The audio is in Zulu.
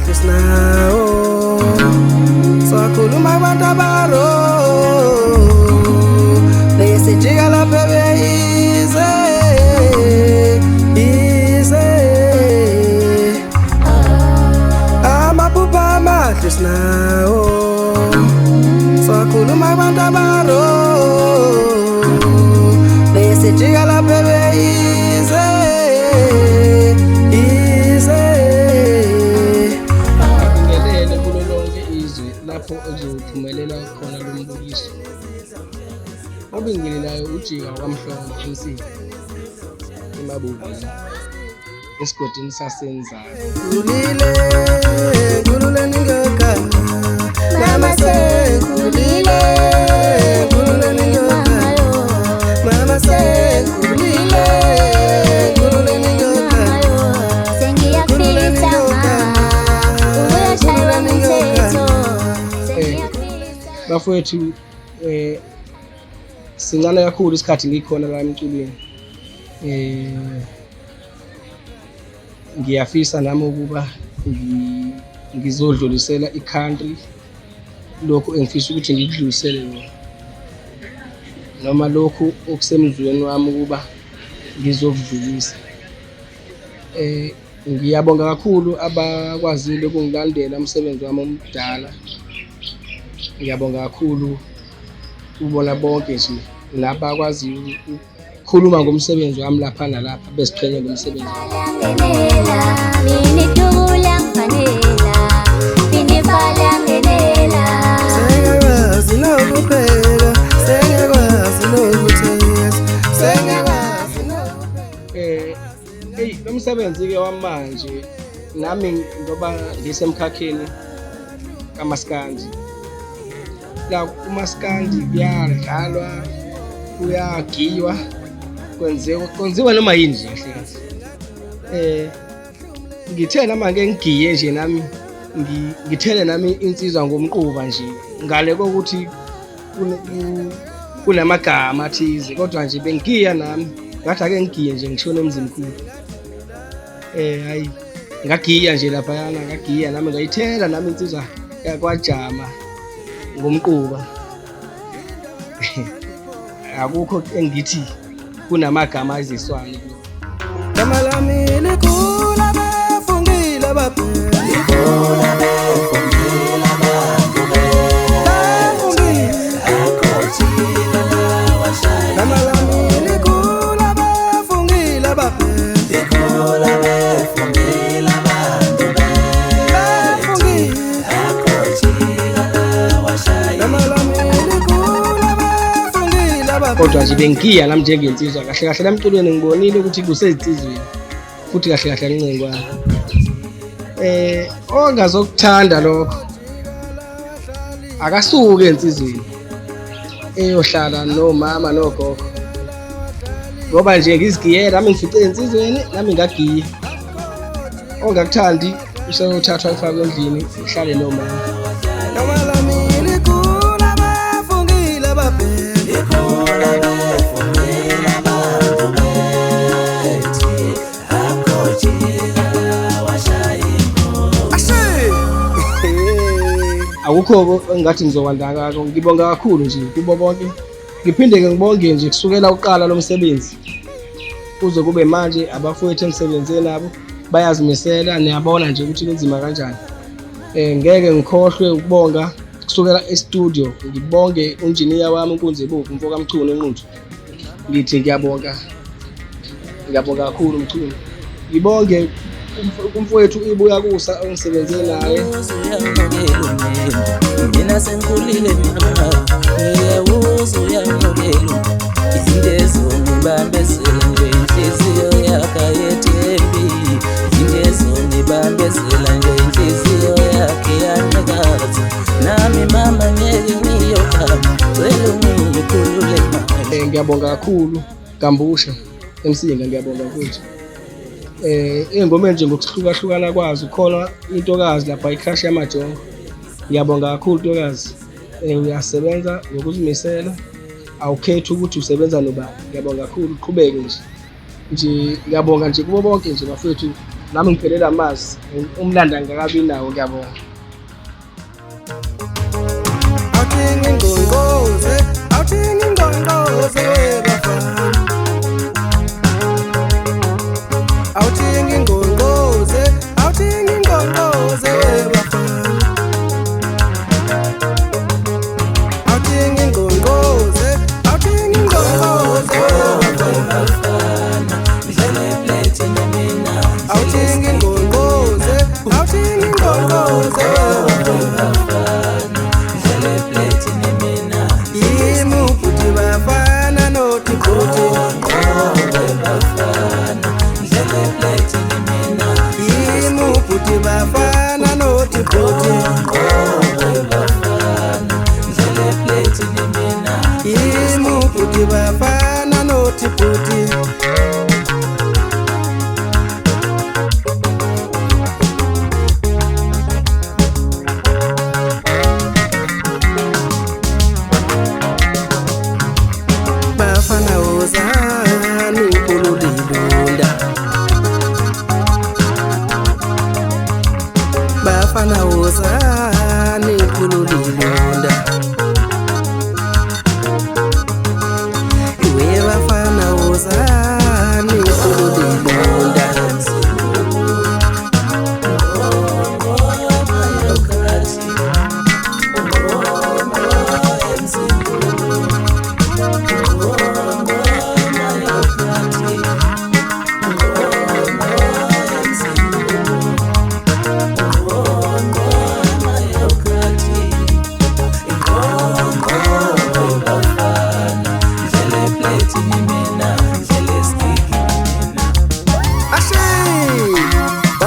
amahle sinawo sakhuluma abantu abaro besijika lapha beyize amaphupha amahle sinawo sakhuluma abantu abaro besijika lapha beyize lapho uzophumelela khona lo mbukiso obingelelayo ujika kwamhlongo MC eMabukeni esigodini sasenzayo kulule ningoka mama sekulile kulule ningoka mama sekulile kulule ningoka sengiyafisa uyashaya umthetho bafowethu sincane kakhulu isikhathi ngikhona la emculweni ngiyafisa nami ukuba ngizodlulisela i-country lokho engifisa ukuthi ngikudlulisele noma lokho okusemzweni wami ukuba ngizokudlulisa. Ngiyabonga kakhulu abakwazile ukungilandela umsebenzi wami omdala. Ngiyabonga kakhulu ubona bonke nje labakwazi ukukhuluma ngomsebenzi wami lapha nalapha besiqhenye ngomsebenzi lo msebenzi-ke wamanje nami ngoba ngisemkhakheni kamaskandi la kumaskandi kuyadlalwa kuyagiywa kwenziwa noma yini nje kahle kahle ngithe nama ngeke ngigiye nje nami ngithele nami insizwa ngomquba nje ngale kokuthi kunamagama athize kodwa nje bengigiya nami ngathi ake ngigiye nje ngishone emzimkhulu hayi ngagiya nje lapha yana ngagiya nami ngayithela nami insizwa yakwajama ngomquba akukho engithi kunamagama aziswana gama lami likhula bafungile baphela likhula bafungile akhothile lawashaya gama lami likhula bafungile baphela likhula bafungile kodwa nje bengiya nami njengensizwa kahle kahle lamculweni ngibonile ukuthi kusezitsizweni futhi kahle kahle ngincengwana ongazokuthanda lokho akasuke ensizweni eyohlala nomama nogogo ngoba nje ngizigiyela nami ngifice ensizweni nami ngagiya ongakuthandi useyothathwa ifakwe endlini uhlale nomama akukho engathi ngizokwandakako. Ngibonga kakhulu nje kubo bonke, ngiphinde ke ngibonge nje kusukela uqala lo msebenzi kuze kube manje abafowethu emsebenzeni nabo bayazimisela, niyabona nje ukuthi kunzima kanjani. Ngeke ngikhohlwe ukubonga kusukela e-studio, ngibonge unjiniya wami uNkunzi Buku Mfoka Mchunu Nquthu. Ngithi ngiyabonga kakhulu Mchunu. Ngibonge umfowethu ibuya kusa ongisebenzele naye. Mina sengikhulile mama, ngiyawuza uyangibela. Indezo ngibambezela nje inhliziyo yakhe yethembi. Indezo ngibambezela nje inhliziyo yakhe yanqakaza. Nami mama ngeke ngiyokhamba, cela ungikhulule mama. Ngiyabonga kakhulu Gambusha emsinga, ngiyabonga futhi. Ingoma nje ngokuhlukahlukana kwazo, khona intokazi lapha iCrush yamajongo. Ngiyabonga kakhulu ntokazi, uyasebenza ngokuzimisela, awukhethi ukuthi usebenza nobani. Ngiyabonga kakhulu, uqhubeke nje ngiyabonga nje kubo bonke nje bafethu nami ngiphelela amazi umlando angakabi nawo. Ngiyabonga. Awuthenga ingqongqoze, awuthenga ingqongqoze webafana. Awuthenga ingqongqoze, awuthenga ingqongqoze webafana. Awuthenga ingqongqoze, awuthenga ingqongqoze webafana. Awuthenga ingqongqoze, awuthenga ingqongqoze webafana. Yimu puti bafana noti puti. Yimu puti bafana noti puti. Yimu puti bafana noti puti. Bafana ozani kululidunda. Bafana ozani